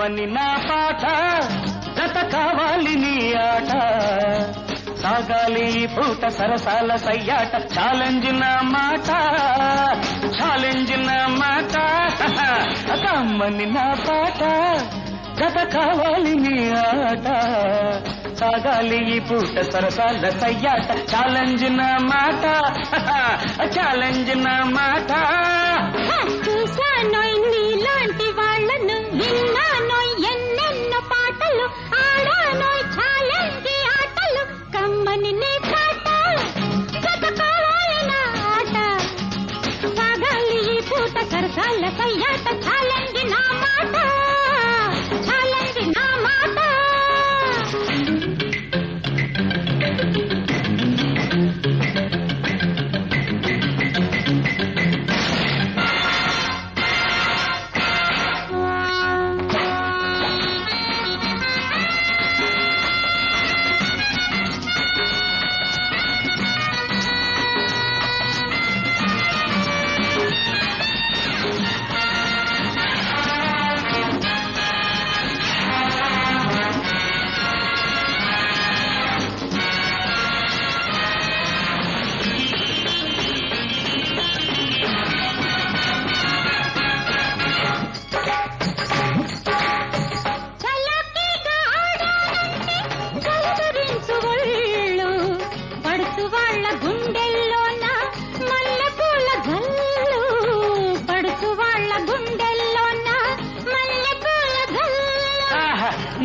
కమ్మని నా పాట జత కావాలి నీ ఆట సాగాలి పూట సరసాల సయ్యాట ఛాలెంజ్ నా మాట కమ్మని నా పాట జత కావాలి నీ ఆట సాగాలి ఈ పూట సరసాల సయ్యాట ఛాలెంజ్ నా మాట చూశానోయ్ నీలాంటి వాళ్ళను విన్నానోయ్ ఎన్నెన్నో పాటలు ఆడానోయ్ ఛాలెంజ్ ఆటలు కమ్మని నీ పాట జత కావాలి నా ఆట సాగాలి ఈ పూట సరసాల సయ్యాట ఛాలెంజ్ నా మాట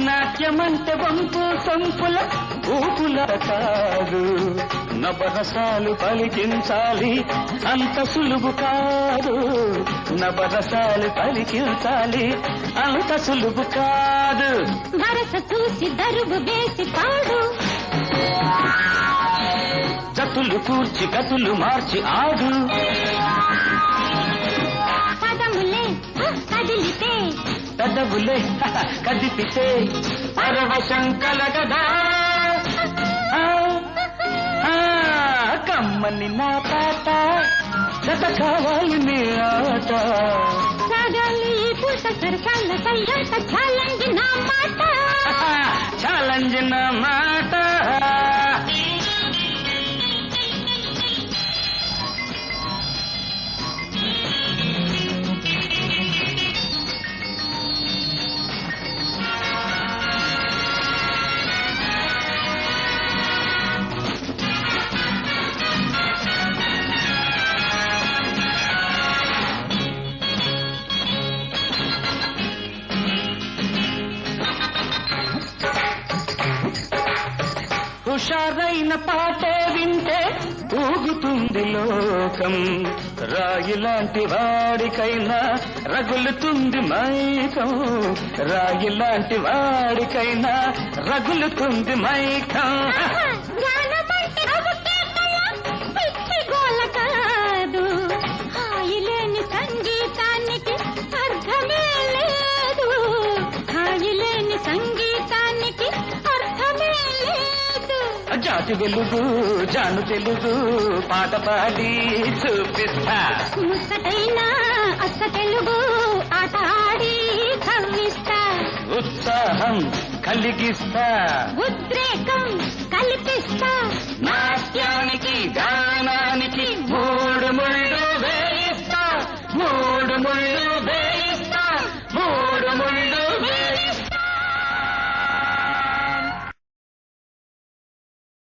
నాట్యమంటే వంపు సంపుల ఊపుల కాదు నవరసాలు పలికించాలి అంత సులువు కాదు నవరసాలు పలికించాలి అంత సులువు కాదు నరస చూసి దరువు వేసి పాడు జతులు కూర్చి గతులు మార్చి ఆడు పదములే కదిలితే పెదవులే కదిపితే పరవశం కలగదా కమ్మని నా పాట జత కావాలి నీ ఆట సాగాలి పూట సరసాల సయ్యాట ఛాలెంజ్ నా మాట హుషారైన పాటే వింటే ఊగుతుంది లోకం రాయిలాంటి వాడికైనా రగులుతుంది మైకం రాయిలాంటి వాడికైనా రగులుతుంది మైకం కాదు హాయిలేని సంగీతానికి అర్థమే లేదు హాయిలేని సంగీతానికి అర్థమే లేదు జాతి వెలుగు జాను తెలుగు పాట పాడి చూపిస్తా ముచ్చటైనా అచ్చ తెలుగు ఆట ఆడి కవ్విస్తా ఉత్సాహం కలిగిస్తా ఉద్రేకం కల్పిస్తా